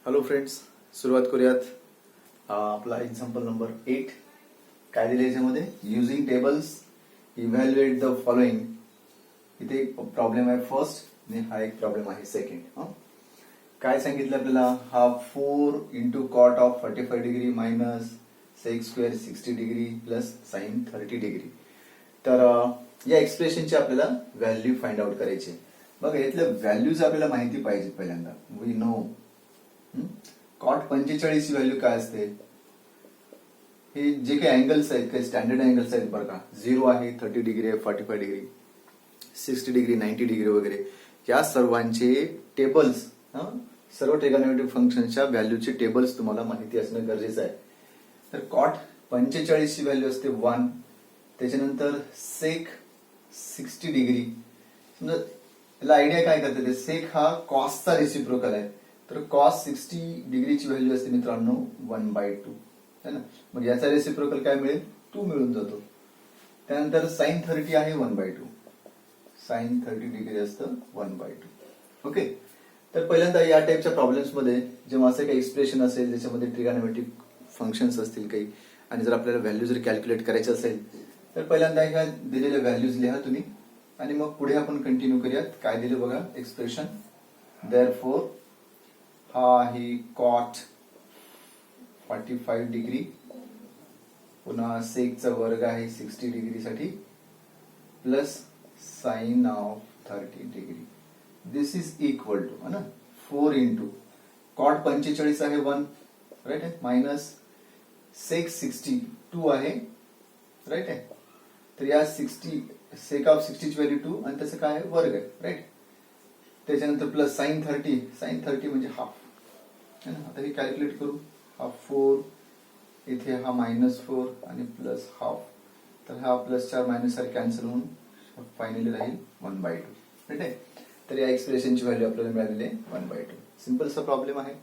Hello friends, सुरुवात करूयात. आपला एक्झाम्पल नंबर 8. काय दिले याच्यामध्ये? Using tables evaluate the following. इथे एक प्रॉब्लेम आहे फर्स्ट आणि हा एक प्रॉब्लेम आहे सेकंड. काय सांगितलं आपल्याला? हा 4 into cot of 45 degree minus sec square 60 degree plus sine 30 degree. तर या एक्सप्रेशनची आपल्याला व्हॅल्यू फाइंड आउट करायची. बघा, यातल्या व्हॅल्यूज आपल्याला माहिती पाहिजे. पहिल्यांदा वी नो कॉट 45 व्हॅल्यू काय असते. हे जे काही अँगल्स आहेत, काही स्टँडर्ड अँगल्स आहेत बरं का. 0 आहे, 30 डिग्री आहे, 45 डिग्री, 60 डिग्री, 90 डिग्री वगैरे, या सर्वांचे टेबल्स, सर्व ट्रिगोनोमेट्रिक फंक्शनच्या व्हॅल्यूचे टेबल्स तुम्हाला माहिती असणं गरजेचं आहे. तर कॉट 45 ची व्हॅल्यू असते 1. त्याच्यानंतर सेक 60 डिग्री. समजा याला आयडिया काय करते, ते सेक हा कॉसचा रेसिप्रोकल आहे. तर कॉस 60 डिग्रीची व्हॅल्यू असते मित्रांनो 1/2 है ना. मग याचा रेसिप्रोकल काय मिळेल? 2 मिळून जातो. त्यानंतर साइन 30 आहे 1/2. साइन 30 डिग्री असतं 1/2. ओके. तर पहिल्यांदा या टाईपच्या प्रॉब्लेम्स मध्ये जेव्हा असं काही एक्सप्रेशन असेल ज्याच्यामध्ये ट्रिगोनोमेट्रिक फंक्शन्स असतील काही, आणि जर आपल्याला व्हॅल्यू जर कॅल्क्युलेट करायची असेल तर पहिल्यांदा ह्या दिलेल्या व्हॅल्यूज लिहा तुम्ही, आणि मग पुढे आपण कंटिन्यू करूयात. काय दिले बघा एक्सप्रेशन. देअरफॉर हा आहे कॉट 45 डिग्री, पुन्हा सेकचा वर्ग आहे 60 डिग्री साठी, plus sine of 30 degree. This is equal to है ना 4 इंटू कॉट 45 आहे 1, राईट आहे, मायनस सेक 60 2 आहे, राईट आहे. तर या 60 सेक ऑफ 60 ची व्हॅल्यू 2 आणि त्याचं काय आहे? वर्ग आहे, राईट. त्याच्यानंतर प्लस साइन 30. साइन 30 म्हणजे हाफ है ना. आता हे कॅल्क्युलेट करू. हा 4, इथे हा -4 आणि प्लस हाफ. तर हा प्लस 4 मायनस 4 कॅन्सल होऊन फायनली राहील 1/2, राईट आहे. तर या एक्सप्रेशनची व्हॅल्यू आपल्याला मिळालेली आहे 1/2. सिंपलचा प्रॉब्लेम आहे.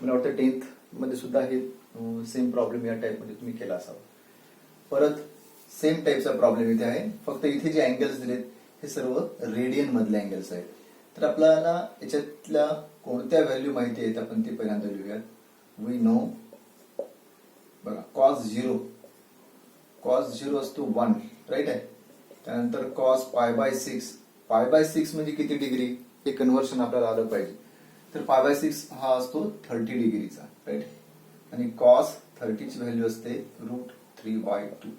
मला वाटतं 10th मध्ये सुद्धा हे सेम प्रॉब्लेम या टाइप मध्ये तुम्ही केला असावा. परत सेम टाइपचा प्रॉब्लेम इथे आहे, फक्त इथे जे अँगल्स दिलेत हे सर्व रेडियन मधले अँगल्स आहेत. तर आपल्याला याच्यातल्या कोणत्या व्हॅल्यू माहिती आहेत आपण ते पहिल्यांदा लिहूयात. वी नो बघा कॉस 0. कॉस 0 असतो 1, राईट आहे. त्यानंतर कॉस π/6. π/6 म्हणजे किती डिग्री हे कन्व्हर्शन आपल्याला आलं पाहिजे. तर π/6 हा असतो 30 डिग्रीचा, राईट. आणि कॉस 30 ची व्हॅल्यू असते √3/2.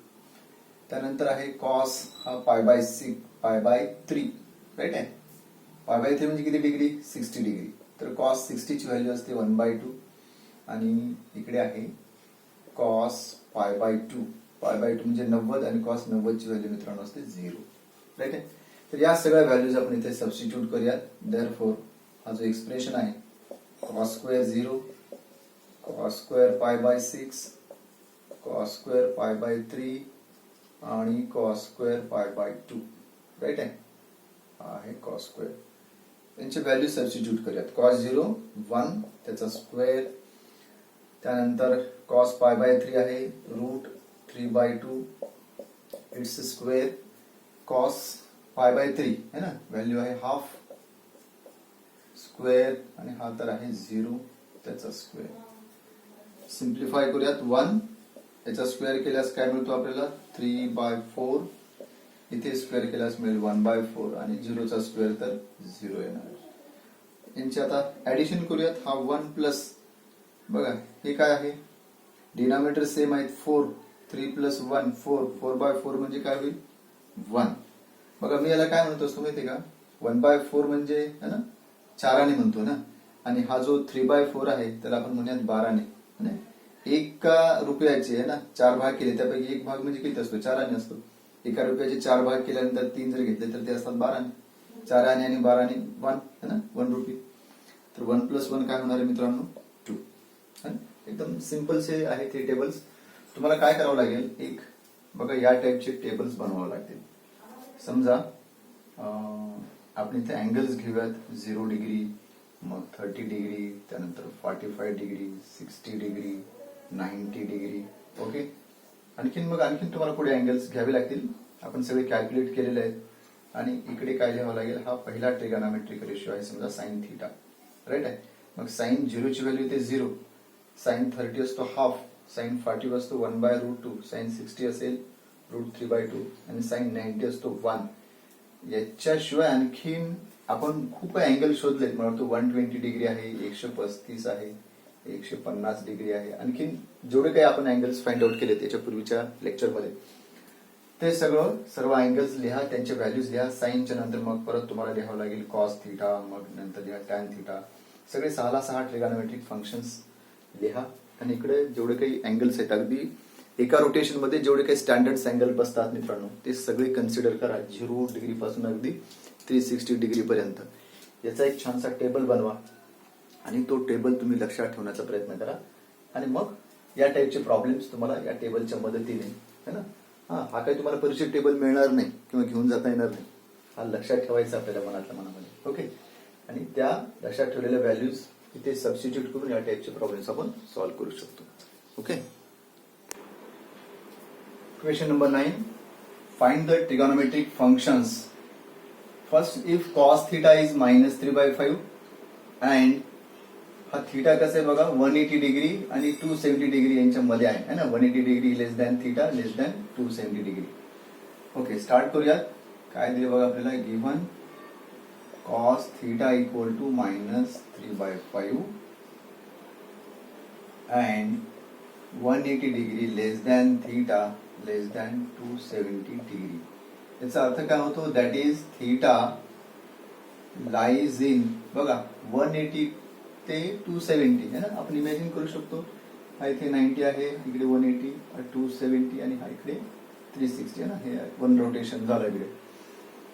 त्यानंतर आहे कॉस हा π/3, राईट आहे. π/3 म्हणजे किती डिग्री? 60 डिग्री. तर कॉस 60 ची व्हॅल्यू असते 1/2. आणि इकडे आहे कॉस π/2. π/2 म्हणजे 90 आणि कॉस 90 ची व्हॅल्यू मित्रांनो असते 0, राईट आहे. तर या सगळ्या व्हॅल्यूज आपण इथे सबस्टिट्यूट करूयात. देअरफॉर हा जो एक्सप्रेशन आहे cos square 0, cos square π/6, cos square π/3 आणि कॉस स्क्वेअर π/2, राईट आहे. हा आहे कॉस स्क्वेअर. यांची व्हॅल्यू सबस्टिट्यूट करूयात. कॉस 0 1 त्याचा स्क्वेअर, त्यानंतर कॉस π/3 आहे √3/2 इट्स स्क्वेअर, कॉस π/3 है ना व्हॅल्यू आहे हाफ स्क्वेअर, आणि हा तर आहे 0 त्याचा स्क्वेअर. सिम्प्लिफाय करूयात. 1 याचा स्क्वेअर केल्यास काय मिळतो आपल्याला? 3/4. इथे स्क्वेअर केल्यास मिळेल 1/4 आणि 0 चा स्क्वेअर तर 0 येणार. यांची आता ऍडिशन करूयात. हा 1 प्लस बघा हे काय आहे? डिनॉमिनेटर सेम आहेत 4. 3 प्लस 1 4. 4/4 म्हणजे काय होईल? 1. बघा मी याला काय म्हणतो असतो माहितीये का? 1/4 म्हणजे है ना 4 म्हणतो ना. आणि हा जो 3/4 आहे त्याला आपण म्हणूयात 12. एका रुपयाचे है ना 4 भाग केले, त्यापैकी एक भाग म्हणजे किती असतो? 4 असतो. एका रुपयाचे 4 भाग केल्यानंतर 3 जर घेतले तर ते असतात 12. 4 आणि 12 1 है ना 1 रुपये. तर 1 + 1 काय होणार आहे मित्रांनो? 2. एकदम सिंपल से आहे ते टेबल्स. तुम्हाला काय करावं लागेल? एक बघा या टाइपचे टेबल्स बनवावं लागतील. समजा आपण इथे अँगल्स घेऊयात 0 डिग्री, मग 30 डिग्री, त्यानंतर 45 डिग्री, 60 डिग्री, 90 डिग्री. ओके. आणखीन तुम्हाला पुढे अँगल्स घ्यावे लागतील. आपण सगळे कॅल्क्युलेट केलेले आहेत. आणि इकडे काय लिहावं लागेल? हा पहिला ट्रिगोनोमेट्रिक रेशियो आहे समजा साइन थीटा, राईट आहे. मग साइन 0 ची व्हॅल्यू येते 0, साइन 30 असतो हाफ, साइन 40 असतो 1/√2, साइन 60 असेल √3/2 आणि साइन 90 असतो 1. याच्याशिवाय आणखीन आपण खूप अँगल शोधलेत. मला वाटतं 120 डिग्री आहे, 135 आहे, 150 डिग्री आहे. आणखीन जेवढे काही आपण अँगल्स फाइंड आउट केले त्याच्या पूर्वीच्या लेक्चरमध्ये ते सर्व अँगल्स लिहा, त्यांचे व्हॅल्यूज लिहा. साईनच्या नंतर मग परत तुम्हाला लिहावं लागेल कॉस थिटा, मग नंतर लिहा टॅन थिटा. सगळे 6 ट्रिगोनोमेट्रिक फंक्शन्स लिहा. आणि इकडे जेवढे काही अँगल्स आहेत अगदी एका रोटेशन मध्ये जेवढे काही स्टँडर्ड अँगल बसतात मित्रांनो ते सगळे कन्सिडर करा, 0 डिग्री पासून अगदी 360 डिग्री पर्यंत. याचा एक छानसा टेबल बनवा आणि तो टेबल तुम्ही लक्षात ठेवण्याचा प्रयत्न करा. आणि मग या टाईपचे प्रॉब्लेम्स तुम्हाला या टेबलच्या मदतीने, है ना, हा काही तुम्हाला परीक्षेत टेबल मिळणार नाही किंवा घेऊन जाता येणार नाही. हा लक्षात ठेवायचा आपल्याला मनातल्या मनामध्ये. ओके. आणि त्या लक्षात ठेवलेल्या व्हॅल्यूज इथे सबस्टिट्यूट करून या टाईपचे प्रॉब्लेम्स आपण सॉल्व्ह करू शकतो. Okay. Question number 9. Find the trigonometric functions. First, if cos theta is -3/5 and हा थिटा कसं आहे बघा 180 डिग्री आणि 270 डिग्री यांच्या मध्ये आहे ना. 180 डिग्री लेस दॅन थिटा लेस दॅन 270 डिग्री. ओके, स्टार्ट करूयात. काय दिले बघा आपल्याला, given cos theta equal to -3/5 and 180 degree less than theta less than 270 degree. याचा अर्थ काय होतो, that is theta lies in बघा 180 ते 270 है ना. आपण इमॅजिन करू शकतो हा इथे 90 आहे, इकडे 180, 270 आणि हा इकडे 360 आहे ना. हे वन रोटेशन झालं इकडे.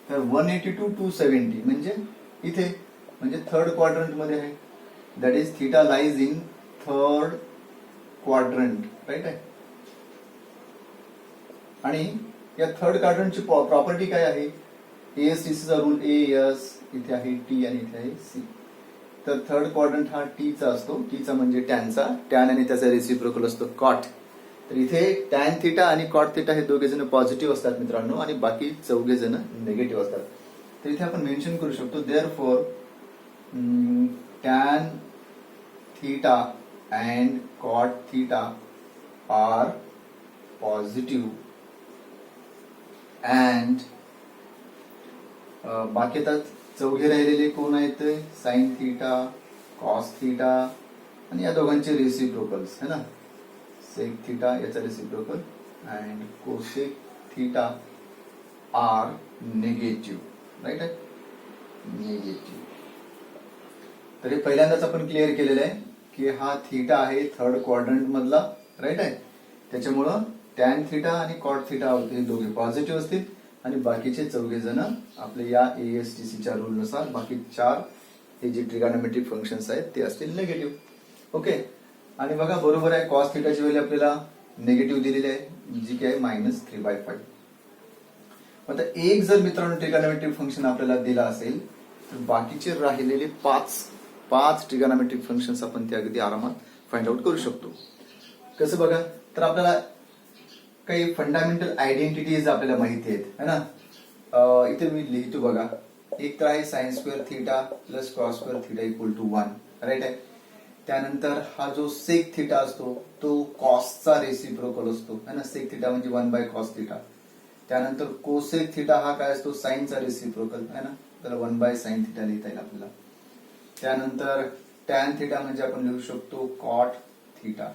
तर 180 to 270 म्हणजे इथे म्हणजे थर्ड क्वाड्रंट मध्ये आहे. That is theta lies in third quadrant, right आहे. आणि या थर्ड क्वाड्रंटची प्रॉपर्टी काय आहे, एएसटीसीचा रूल, एएस इथे आहे टी आणि इथे आहे सी. तर थर्ड क्वाड्रंट हा टीचा असतो. टीचा म्हणजे टॅनचा, टॅन आणि त्याचा रेसिप्रोकल असतो कॉट. तर इथे टॅन थिटा आणि कॉट थिटा हे दोघे जण पॉझिटिव्ह असतात मित्रांनो आणि बाकी चौघे जण निगेटिव्ह असतात. तर इथे आपण मेन्शन करू शकतो therefore tan theta and cot theta are positive and बाकी आता चौघे राहिलेले कोण आहेत, साइन थिटा, कॉस थिटा आणि या दोघांचे रेसिप्रोकल्स है ना. सेक थिटा याचा reciprocal and cosec theta are negative, right आहे, निगेटिव्ह. तर हे पहिल्यांदाच आपण क्लिअर केलेलं आहे की हा थिटा आहे थर्ड क्वाड्रंट मधला, राईट आहे. त्याच्यामुळं टॅन थिटा आणि कॉट थिटा हे दोघे पॉझिटिव्ह असतील आणि बाकीचे चौघे जण आपले या एएसटीसीच्या रूल नुसार बाकी 4 हे जे ट्रिगोनोमेट्रिक फंक्शन्स आहेत ते असतील निगेटिव्ह. ओके. आणि बघा बरोबर आहे, कॉस थिटाची व्हॅल्यू आपल्याला निगेटिव्ह दिलेली आहे जी की आहे -3/5. आता एक जर मित्रांनो ट्रिगोनोमेट्रिक फंक्शन आपल्याला दिला असेल तर बाकीचे राहिलेले 5 ट्रिगोनोमेट्रिक फंक्शन्स आपण ते अगदी आरामात फाइंड आउट करू शकतो. कसं बघा, तर आपल्याला काही फंडामेंटल आयडेंटिटीज आपल्याला माहिती आहेत है ना. इथे मी लिहितो बघा, एक तर आहे sine square theta plus cos square theta equal to 1, right आहे. त्यानंतर हा जो सेक थिटा असतो तो कॉसचा रेसिप्रोकल असतो है ना. सेक थिटा म्हणजे 1/cos थिटा. त्यानंतर कोसेक थिटा हा काय असतो, साइनचा रेसिप्रोकल है ना, त्याला 1/sin थिटा लिहिता येईल आपल्याला. त्यानंतर टॅन थिटा म्हणजे आपण लिहू शकतो कॉट थिटा.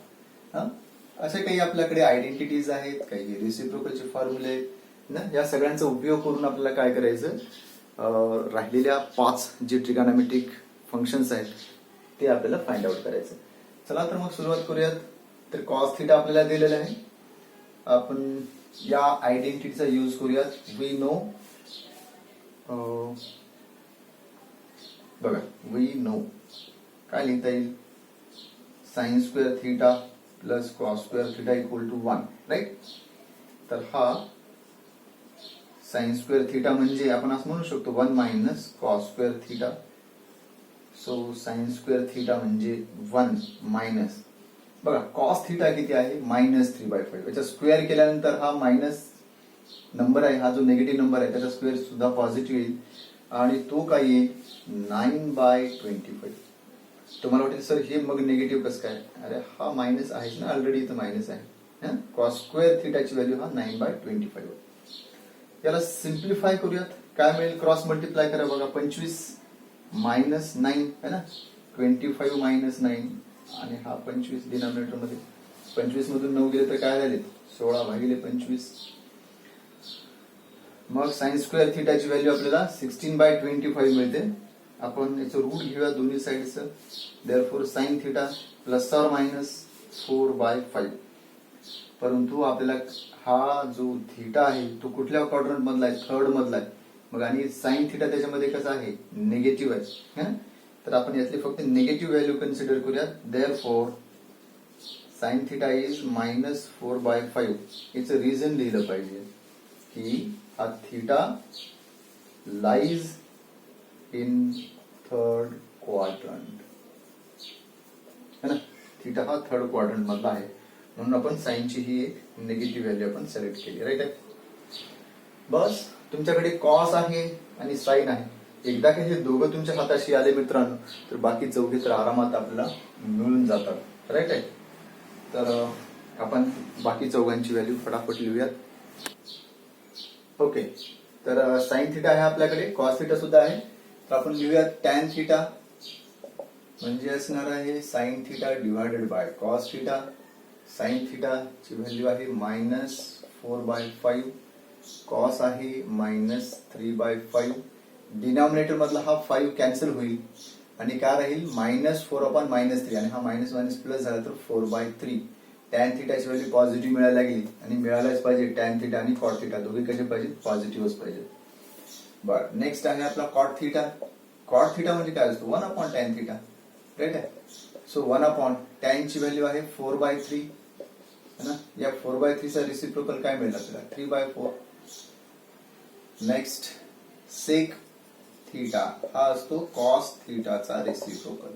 असे काही आपल्याकडे आयडेंटिटीज आहेत, काही रेसिप्रोकलचे फॉर्म्युले ना. या सगळ्यांचा उपयोग करून आपल्याला काय करायचं, राहिलेल्या 5 जे ट्रिगोनोमेट्रिक फंक्शन्स आहेत ते आपल्याला फाइंड आउट करायचं. चला तर मग सुरुवात करूयात. तर कॉस थिटा आपल्याला दिलेला आहे, आपण या आयडेंटिटीचा यूज करूयात. वी नो बघा, वी नो काय लिहिता येईल, sine square theta plus cos square theta equal to 1, right. तर हा साइन स्क्वेअर थिटा म्हणजे आपण असं म्हणू शकतो 1 - cos square theta. So sine square theta म्हणजे 1 मायनस बघा कॉस थिटा किती आहे -3/5. याचा स्क्वेअर केल्यानंतर हा मायनस नंबर आहे, हा जो निगेटिव्ह नंबर आहे त्याचा स्क्वेअर सुद्धा पॉझिटिव्ह येईल आणि तो काय येईल 9/25. तुम्हाला वाटेल सर हे मग निगेटिव्ह कसं काय? अरे हा मायनस आहे ना, ऑलरेडी इथं मायनस आहे. कॉस स्क्वेअर थिटाची व्हॅल्यू हा 9/25. याला सिम्प्लिफाय करूयात. काय मिळेल? क्रॉस मल्टिप्लाय करा बघा. 25 मायनस 9 है ना, 25 मायनस 9 आणि हा 25 डिनॉमिनेटर मध्ये. 25 मधून 9 गेले तर काय झाले? 16/25. मग साइन स्क्वेअर थिटाची व्हॅल्यू आपल्याला 16/25 मिळते. आपण याचं रूट घेऊया दोन्ही साइडचं. Therefore sine theta plus or minus 4/5. परंतु आपल्याला हा जो थिटा आहे तो कुठल्या क्वाड्रंट मधला आहे? थर्ड मधला आहे. मग आणि साइन थिटा त्याच्यामध्ये कसा आहे? निगेटिव्ह आहे. तर आपण यातली फक्त निगेटिव्ह व्हॅल्यू कन्सिडर करूयात. Therefore sine theta is -4/5. याचं रिझन लिहिलं पाहिजे की हा theta lies in third quadrant है ना. थिटा हा थर्ड क्वाड्रंट मधला आहे म्हणून आपण साइनची ही एक निगेटिव्ह व्हॅल्यू आपण सिलेक्ट केली. राईट आहे. बस तुमच्याकडे कॉस आहे आणि साइन आहे. एकदा का हे दोघं तुमच्या हाताशी आले मित्रांनो तर बाकी चौघे तर आरामात आपल्याला मिळून जातात. राईट आहे. तर आपण बाकी चौघांची व्हॅल्यू फटाफट लिहूयात. ओके. तर साइन थिटा आहे आपल्याकडे, कॉस थिटा सुद्धा आहे. तर आपण लिहूयात टॅन थिटा म्हणजे असणार आहे sine theta divided by cos theta. Sine theta ची व्हॅल्यू आहे -4/5. कॉस आहे -3/5. डिनॉमिनेटर मधला हा 5 कॅन्सल होईल आणि काय राहील? -4/-3 आणि हा मायनस मायनस प्लस झाला तर 4/3. टॅन थिटाची व्हॅल्यू पॉझिटिव्ह मिळायला लागली आणि मिळायलाच पाहिजे. टॅन थिटा आणि कॉट थिटा दोघे कसे पाहिजे? पॉझिटिव्हच पाहिजे. बरं, नेक्स्ट आहे आपला कॉट थिटा. कॉट थिटा म्हणजे काय असतो? 1/tan theta. राईट आहे. सो 1/tan ची व्हॅल्यू आहे 4/3 है ना. या 4/3 चा रिसिप्रोकल काय मिळेल आपल्याला? 3/4. नेक्स्ट सेक थिटा हा असतो कॉस थिटाचा रिसिप्रोकल.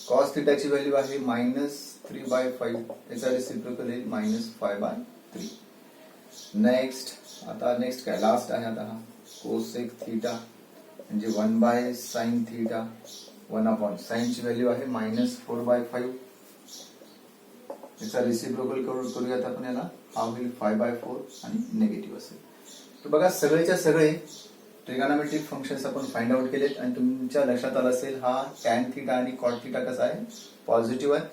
कॉस थिटाची व्हॅल्यू आहे -3/5. याचा रिसिप्रोकल येईल -5/3. नेक्स्ट काय लास्ट आहे आता हा कोसेक थिटा म्हणजे 1/sin थिटा. 1/sin ची व्हॅल्यू आहे -4/5. याचा रिसिप्रोकल करूयात आपण याला. हा होईल 5/4 आणि निगेटिव्ह असेल. तर बघा सगळेच्या सगळे ट्रिगोनोमेट्रिक फंक्शन्स आपण फाइंड आउट केलेत आणि तुमच्या लक्षात आलं असेल हा टॅन थिटा आणि कॉट थिटा कसा आहे? पॉझिटिव्ह आहे.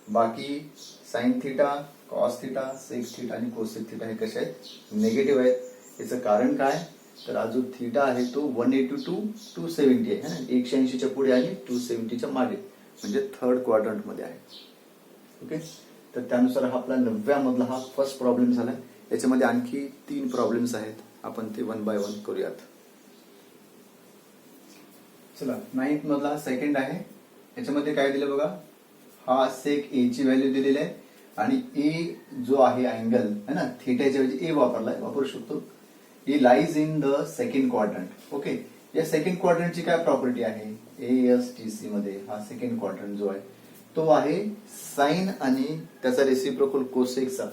बाकी sine theta, cos theta, sec theta आणि कोसेक थिटा हे कसे आहेत? निगेटिव्ह आहेत. याचं कारण काय? तर हा जो थिटा आहे तो 180 to 270 आहे ना. 180च्या पुढे आणि 270च्या मागे म्हणजे थर्ड क्वाड्रंट मध्ये आहे. ओके. तर त्यानुसार हा आपला 90 मधला हा फर्स्ट प्रॉब्लेम झाला. याच्यामध्ये आणखी 3 प्रॉब्लेम्स आहेत. आपण ते 1 by 1 करूयात. चला 9th मधला सेकंड आहे. याच्यामध्ये काय दिलं बघा. हा सेक ए ची व्हॅल्यू दिलेली आहे आणि ए जो आहे अँगल है ना थिटाच्या ऐवजी ए वापरू शकतो. A lies in the second quadrant. Okay. या सेकंड क्वाड्रंटची काय प्रॉपर्टी आहे? ASTC मध्ये हा सेकंड क्वाड्रंट जो आहे तो आहे साइन आणि त्याचा रेसिप्रोकल कोसेकचा.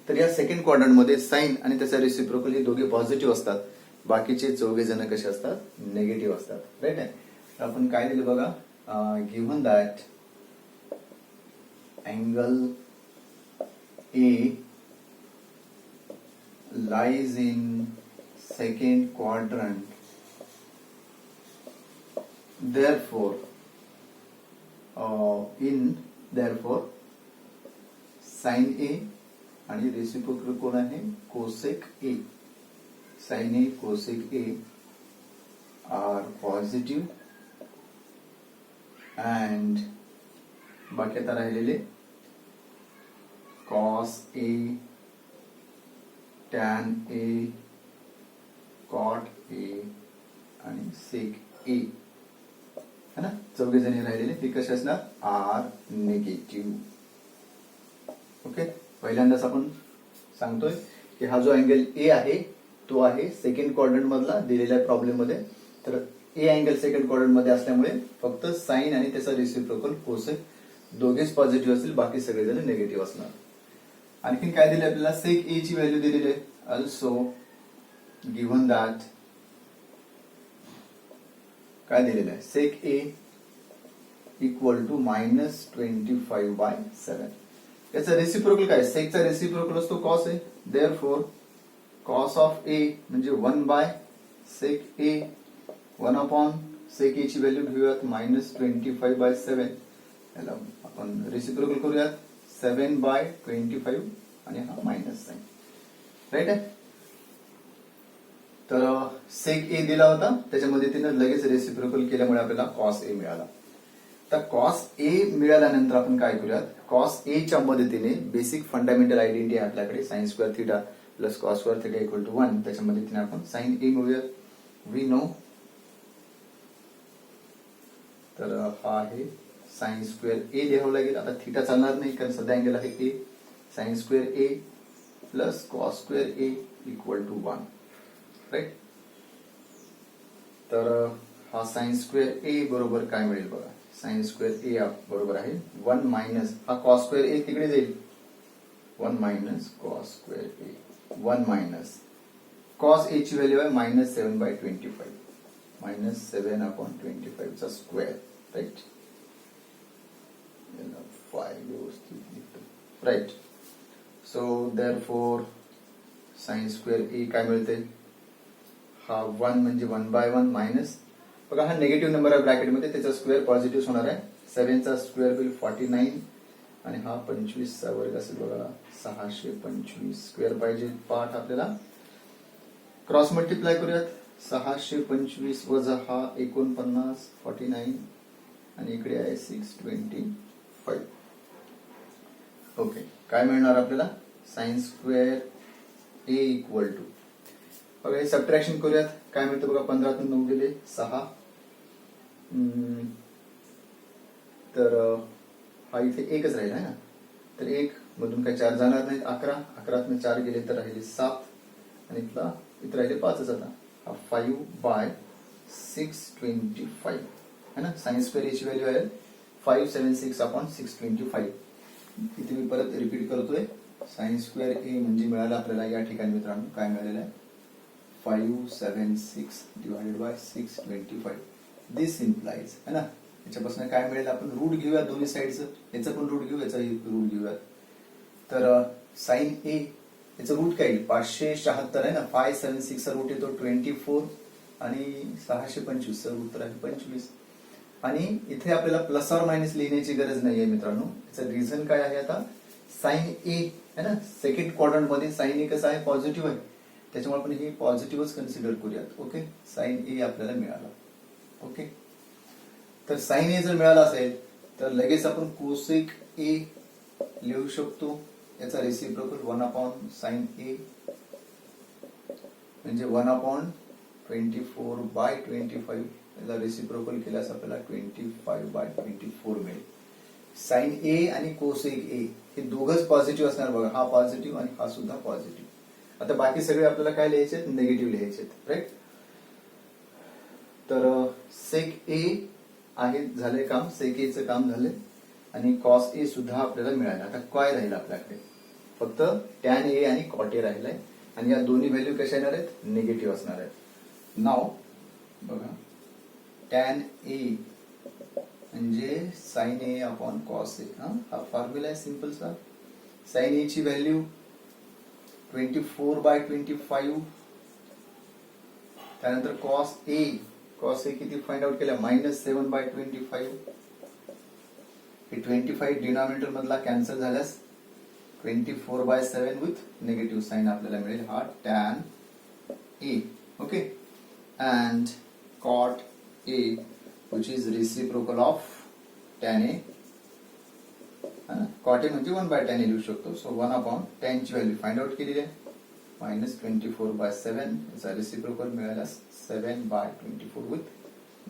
तर या सेकंड क्वाड्रंट मध्ये साइन आणि त्याचा रेसिप्रोकल हे दोघे पॉझिटिव्ह असतात. बाकीचे चौघे जण कसे असतात? निगेटिव्ह असतात. राईट आहे. तर आपण काय दिलं बघा. Given that angle A lies in second quadrant, therefore sin A आणि रेसिप्रोकल कोण आहे? Cosec A. sin A, cosec A are positive and बाकी आता राहिलेले cos A, tan A, cot A आणि sec A है ना. चौघे जणी राहिलेले ते कसे असणार? Are negative. ओके. पहिल्यांदाच आपण सांगतोय की हा जो अँगल ए आहे तो आहे सेकंड क्वाड्रंट मधला दिलेल्या प्रॉब्लेम मध्ये. तर ए अँगल सेकंड क्वाड्रंट मध्ये असल्यामुळे फक्त साइन आणि त्याचा रिसिप्रोकल कोसेक दोघेच पॉझिटिव्ह असतील. बाकी सगळेजण निगेटिव्ह असणार. आणखीन काय दिले आपल्याला? सेक ए ची व्हॅल्यू दिलेली आहे. ऑल्सो गिव्हन दॅट काय दिलेलं आहे? Sec A equal to -25/7. याचा रेसिप्रोकल काय? सेकचा रेसिप्रोकल असतो cos A. Therefore cos of A म्हणजे 1/sec a, 1/sec a ची व्हॅल्यू घेऊयात -25/7. याला आपण रेसिप्रोकल करूयात 7/25 आणि हा मायनस साइन. राईट आहे. तर सेक ए दिला होता, त्याच्यामध्ये तिनं लगेच रेसिप्रोकल केल्यामुळे आपल्याला कॉस ए मिळाला. तर कॉस ए मिळाल्यानंतर आपण काय करूयात, कॉस ए च्या मदतीने बेसिक फंडामेंटल आयडेंटिटी आहे आपल्याकडे sine square theta plus cos square theta equal to 1. त्याच्या मदतीने आपण साइन ए मिळूयात. वी नो, तर हा आहे साइन स्क्वेअर ए लिहावं लागेल. आता थिटा चालणार नाही कारण सध्या अँगल आहे A. Sine square A plus cos square A equal to 1. Right. तर हा साइन स्क्वेअर ए बरोबर काय मिळेल बघा. साइन स्क्वेअर ए बरोबर आहे 1 मायनस हा कॉस स्क्वेअर ए तिकडे जाईल 1 minus cos square A. 1 minus cos A ची व्हॅल्यू आहे -7/25. -7/25 चा स्क्वेअर. राईट. 5 व्यवस्थित लिहितो. Right. So therefore sine square A काय मिळते, हा 1 म्हणजे 1/1 मायनस, बघा हा निगेटिव्ह नंबर आहे ब्रॅकेटमध्ये, त्याचा स्क्वेअर पॉझिटिव्ह होणार आहे. 7 चा स्क्वेअर होईल 49 आणि हा 25 चा वर्ग असेल बघा 625. स्क्वेअर पाहिजे पार्ट आपल्याला. क्रॉस मल्टिप्लाय करूयात. 625 वजा हा 49 49 आणि इकडे आहे 625. ओके. काय मिळणार आपल्याला, sine square A equal to, बघा हे सबट्रॅक्शन करूयात. काय मिळतं बघा, 15 तून 9 गेले 6. तर हा इथे एकच राहील आहे ना, तर 1 मधून काही 4 जाणार नाहीत. 11 11तून 4 गेले तर राहिले 7 आणि इथं राहिले 5च. आता हा 5/625 है ना. साइन स्क्वेअर ची व्हॅल्यू आहे 576/625. इथे मी परत रिपीट करतोय. साइन स्क्वेअर ए म्हणजे मिळाला आपल्याला या ठिकाणी मित्रांनो काय मिळालेलं आहे, 576/625. दिस इम्प्लाइज है ना. याच्यापासून काय मिळेल, आपण रूट घेऊया दोन्ही साईडचं. याचं पण रूट घेऊ, याचाही रूट घेऊया. तर साइन ए याचं रूट काय येईल, 576 आहे ना. 576 चा रूट येतो 24 आणि 625 चा रूट तर आहे 25. आणि इथे आपल्याला प्लस ऑर मायनस लिहिण्याची गरज नाहीये मित्रांनो. याचं रिझन काय आहे, आता साइन ए है ना, सेकंड क्वाड्रंट मध्ये साइन ए कसं आहे, पॉझिटिव्ह आहे. त्याच्यामुळे आपण हे पॉझिटिव्हच कन्सिडर करूयात. ओके. साइन ए आपल्याला मिळाला. ओके. तर साइन ए जर मिळाला असेल तर लगेच आपण कोसेक ए लिहू शकतो. याचा रेसिप्रोकल 1/sin ए म्हणजे 1/24/25. याचा रेसिप्रोकल केल्यास आपल्याला 25/24 मिळेल. साइन ए आणि कोसेक ए हे दोघंच पॉझिटिव्ह असणार बघा. हा पॉझिटिव्ह आणि हा सुद्धा पॉझिटिव्ह. आता बाकी सगळे आपल्याला काय लिहायचे, निगेटिव्ह लिहायचे. राईट. तर सेक ए आहे, झाले काम. सेक ए चं काम झाले आणि कॉस ए सुद्धा आपल्याला मिळाला. आता काय राहील आपल्याकडे, फक्त टॅन ए आणि कॉट ए राहिलाय आणि या दोन्ही व्हॅल्यू कशा येणार आहेत, निगेटिव्ह असणार आहेत. नाव बघा, टॅन ए म्हणजे sign A upon cos A. हा फॉर्म्युला आहे सिंपलचा. साइन ए ची व्हॅल्यू 24/25. त्यानंतर कॉस ए किती फाइंड आउट केलं, -7/25. हे 25 डिनॉमिनेटर मधला कॅन्सल झाल्यास 24/7 विथ निगेटिव्ह साइन आपल्याला मिळेल. हा tan A. Okay. And cot A which is reciprocal of tan a. Cot A म्हणजे 1/tan लिहू शकतो. सो 1/tan ची व्हॅल्यू फाइंड आउट केलेली आहे -24/7. याचा रेसिप्रोकल मिळाला 7/24 विथ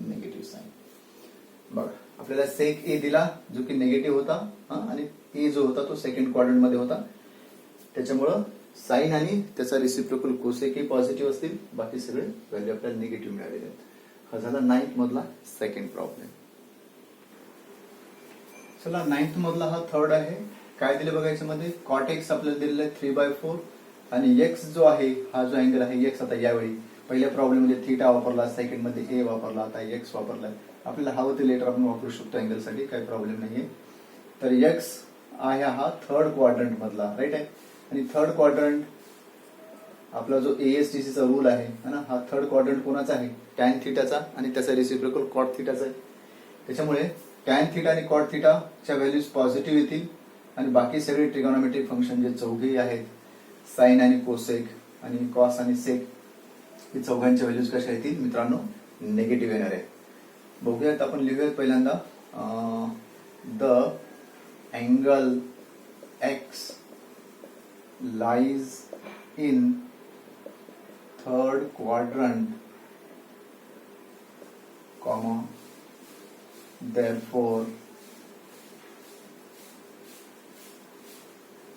निगेटिव्ह साइन. बघा आपल्याला सेक ए दिला जो की निगेटिव्ह होता आणि ए जो होता तो सेकंड क्वाड्रंट मध्ये होता. त्याच्यामुळं साइन आणि त्याचा रेसिप्रोकल कोसेक ए पॉझिटिव्ह असतील, बाकी सगळे व्हॅल्यू आपल्याला निगेटिव्ह मिळालेले आहेत. हा झाला 9th मधला सेकंड प्रॉब्लेम. चला 9th मधला हा थर्ड आहे. काय दिले बघा याच्यामध्ये, कॉट एक्स आपल्याला दिलेला आहे 3/4 आणि एक्स जो आहे हा जो अँगल आहे एक्स. आता यावेळी पहिल्या प्रॉब्लेम मध्ये थिटा वापरला, सेकंड मध्ये ए वापरला, आता एक्स वापरलाय. आपल्याला हवं ते लेटर आपण वापरू शकतो अँगलसाठी, काही प्रॉब्लेम नाहीये. तर एक्स आहे हा थर्ड क्वाड्रंट मधला, राईट आहे. आणि थर्ड क्वाड्रंट आपला जो ASTC चा रूल आहे ना, हा थर्ड क्वाड्रंट कोणाचा आहे, टॅन थिटाचा, आणि त्याचा रेसिप्रोकल कॉट थिटाचा आहे. त्याच्यामुळे टॅन थिटा आणि कॉट थिटाच्या व्हॅल्यूज पॉझिटिव्ह येतील, आणि बाकी सगळे ट्रिगोनॉमेट्रिक फंक्शन जे चौघेही आहेत, साइन आणि कोसेक आणि कॉस आणि सेक, हे चौघांच्या व्हॅल्यूज कशा येतील मित्रांनो, निगेटिव्ह येणार आहे. बघूयात, आपण लिहूयात पहिल्यांदा the angle x lies in third quadrant comma therefore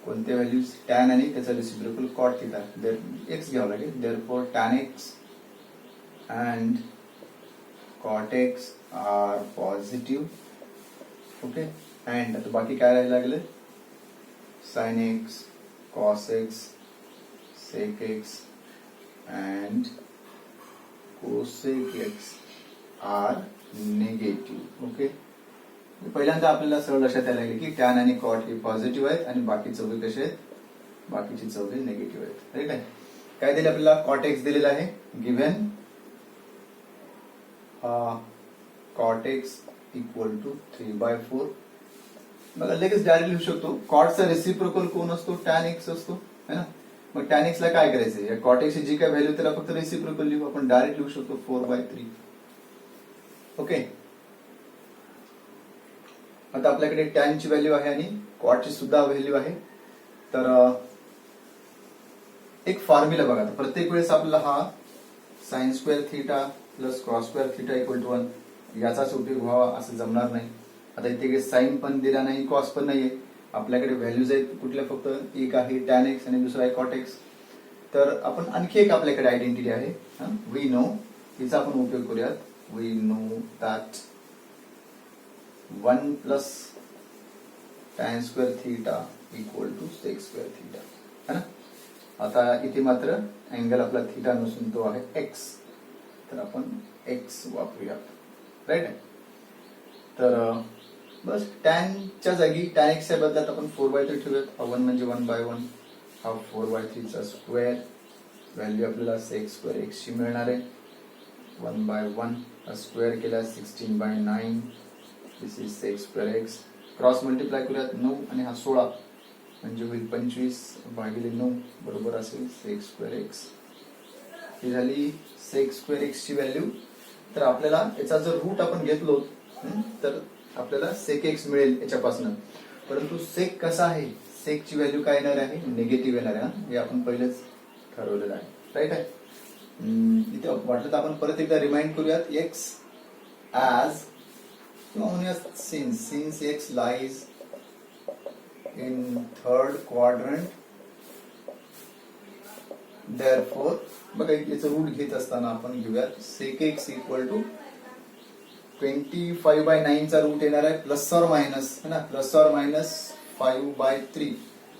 कोणते व्हॅल्यूज, टॅन आणि त्याचा रेसिप्रोकल कॉट थिटा, एक्स घ्यावं लागेल. therefore tan x and cot x are positive. Okay, and आता बाकी काय राहायला लागले, sin x, cos x, sec x and cosec x are negative. Okay, पहिल्यांदा आपल्याला सरळ लक्षात यायला लागले की टॅन आणि कॉट हे पॉझिटिव्ह आहेत आणि बाकी चौघे कसे आहेत, बाकीचे चौघे निगेटिव्ह आहेत. राईट आहे. काय दिले आपल्याला, कॉट एक्स दिलेला आहे, given cot X equal to 3/4. बघा लगेच डायरेक्ट लिहू शकतो, कॉटचा रेसिप्रोकल कोण असतो, टॅन एक्स असतो है ना. मग टॅन एक्स ला काय करायचं, या कॉट एक्सची जी काय व्हॅल्यू त्याला फक्त रेसिप्रोकल लिहू, आपण डायरेक्ट लिहू शकतो 4/3. ओके, आता आपल्याकडे टॅन ची व्हॅल्यू आहे आणि कॉट ची सुद्धा व्हॅल्यू आहे. तर एक फॉर्म्युला बघा, प्रत्येक वेळेस आपल्याला हा sine square theta plus cos square theta equal to 1 याचाच उपयोग व्हावा असं जमणार नाही. आता इथे साइन पण दिला नाही, कॉस पण नाहीये, आपल्याकडे व्हॅल्यूज आहेत कुठल्या, फक्त एक आहे टॅन एक्स आणि दुसरा आहे कॉट एक्स. तर आपण आणखी एक आपल्याकडे आयडेंटिटी आहे, वी नो, तिचा आपण उपयोग करूयात. We know that 1 plus tan square theta equal to sec square theta है ना. आता इथे मात्र अँगल आपला थिटा नसून तो आहे एक्स, तर आपण एक्स वापरूयात. राईट. तर बस टॅनच्या जागी टॅन एक्सच्या बदल्यात आपण 4/3 ठेवूयात. हा 1 म्हणजे 1/1, हा 4/3 चा स्क्वेअर, व्हॅल्यू आपल्याला सेक स्क्वेअर एक्स ची मिळणार आहे. 1/1 स्क्वेअर केला 16/9, this is sec square x. Cross multiply करूयात 9 आणि हा 16 म्हणजे होईल 25/9 बरोबर असेल सेक स्क्वेअर एक्स. ही झाली सेक स्क्वेअर एक्स ची व्हॅल्यू. तर आपल्याला याचा जर रूट आपण घेतलो तर आपल्याला सेक एक्स मिळेल याच्यापासून. परंतु सेक कसा आहे, सेक ची व्हॅल्यू काय येणार आहे, निगेटिव्ह येणार आहे, हे आपण पहिलेच ठरवलेलं आहे. राईट आहे. इथे वाटलं तर आपण परत एकदा रिमाइंड करूयात, एक्स ऍज किंवा म्हणूयात since x lies in third quadrant, therefore बघा याचं रूट घेत असताना आपण घेऊयात सेक एक्स इक्वल टू 25/9 चा रूट येणार आहे प्लस ऑर मायनस है ना, प्लस ऑर मायनस 5/3.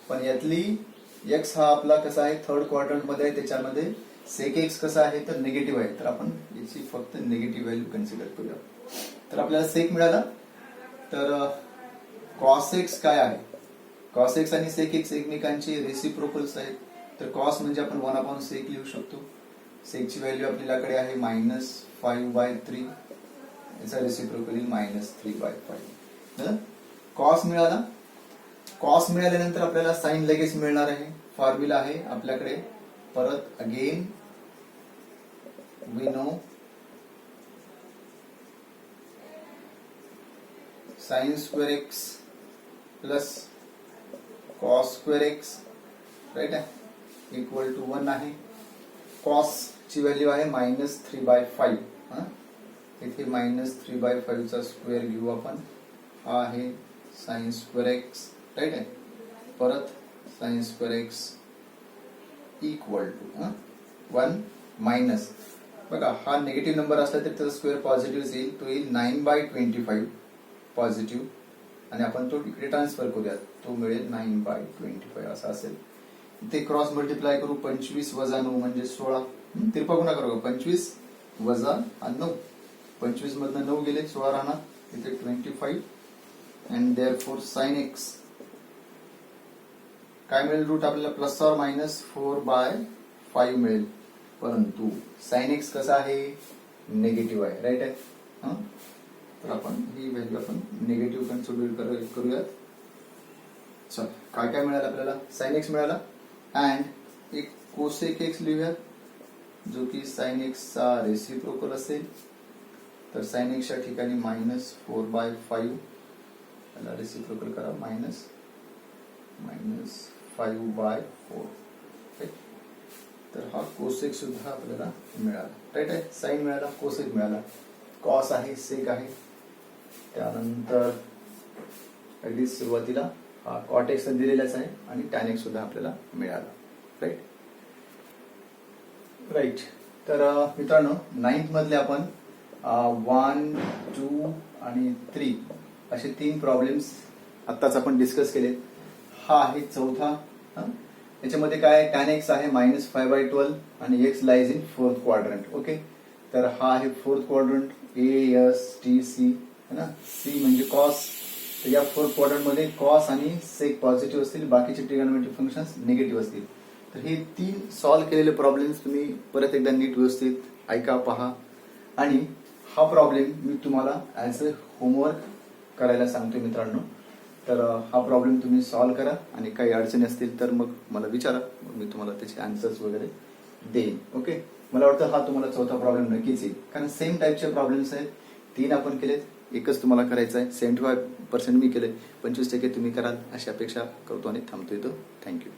पण यातली एक्स हा आपला कसा आहे, थर्ड क्वाड्रंट मध्ये आहे, त्याच्यामध्ये सेक एक्स कसा आहे तर निगेटिव्ह आहे. तर आपण याची फक्त निगेटिव्ह व्हॅल्यू कन्सिडर करूया. तर आपल्याला सेक मिळाला. तर कॉस एक्स काय आहे, कॉस एक्स आणि सेक एक्स एकमेकांचे रेसिप्रोकल्स आहेत. तर कॉस म्हणजे आपण 1/sec लिहू शकतो. सेक ची व्हॅल्यू आपल्याकडे आहे -5/3, याचा रेसिप्रोकल -3/5. कॉस मिळाला. कॉस मिळाल्यानंतर आपल्याला साइन लगेच मिळणार आहे. फॉर्म्युला आहे आपल्याकडे परत again, we know sine square X plus cos square X, right आहे, इक्वल टू 1 आहे. कॉस ची व्हॅल्यू आहे -3/5. इथे -3/5 चा स्क्वेअर घेऊ आपण, हा आहे साइन स्क्वेअर एक्स, राईट आहे. परत sine square X equal to 1 minus, बघा हा निगेटिव्ह नंबर असला तर त्याचा स्क्वेअर पॉझिटिव्ह येईल, तो येईल 9/25 पॉझिटिव्ह, आणि आपण तो इकडे ट्रान्सफर करूयात, तो मिळेल 9/25 असा असेल. इथे क्रॉस मल्टिप्लाय करू, 25 - 9 म्हणजे 16. तिरपा गुणा करू, 25 - 9 25 मधनं 9 गेले, 16 राहणार इथे 25 अँड देअरफॉर साइन एक्स काय मिळेल रूट आपल्याला प्लस और मायनस 4/5 मिळेल, परंतु साइन एक्स कसा आहे निगेटिव्ह आहे, राईट आहे. तर आपण ही व्हॅल्यू आपण निगेटिव्ह कन्सिडर करूयात. चल काय काय मिळालं आपल्याला, साइन एक्स मिळाला अँड एक कोसेक एक्स लिहूयात जो की साइन एक्सचा रेसिप्रोकल असेल. तर साइन एक्सच्या ठिकाणी -4/5 त्याला रेसिप्रोकल करा -5/4. तर हा कोसेक सुद्धा आपल्याला मिळाला, राईट आहे. साइन मिळाला, कोसेक मिळाला, कॉस आहे, सेक आहे. त्यानंतर अगदी सुरुवातीला हा कॉट एक्स दिलेलाच आहे आणि टॅन एक्स सुद्धा आपल्याला मिळाला, राईट. राईट. तर मित्रांनो 9th मधले आपण 1, 2 आणि 3 असे 3 प्रॉब्लेम्स आत्ताच आपण डिस्कस केले. हा आहे चौथा. याच्यामध्ये काय टॅन एक्स आहे -5/12 आणि x lies in 4th quadrant. Okay. तर हा आहे 4th क्वाड्रंट, ASTC है ना. सी म्हणजे कॉस. तर या 4th क्वाड्रंट मध्ये कॉस आणि सेक पॉझिटिव्ह असतील, बाकीचे ट्रिगोनोमेट्रिक फंक्शन्स निगेटिव्ह असतील. तर हे 3 सॉल्व्ह केलेले प्रॉब्लेम्स तुम्ही परत एकदा नीट व्यवस्थित ऐका, पहा. आणि हा प्रॉब्लेम मी तुम्हाला ऍज अ होमवर्क करायला सांगतो मित्रांनो. तर हा प्रॉब्लेम तुम्ही सॉल्व्ह करा आणि काही अडचणी असतील तर मग मला विचारा, मी तुम्हाला त्याचे आन्सर्स वगैरे देईन. ओके. मला वाटतं हा तुम्हाला चौथा प्रॉब्लेम नक्कीच येईल, कारण सेम टाईपचे प्रॉब्लेम्स आहेत. 3 आपण केलेत, एकच तुम्हाला करायचं आहे. 75% मी केले, 25% तुम्ही कराल अशी अपेक्षा करतो आणि थांबतो इथं. थँक्यू.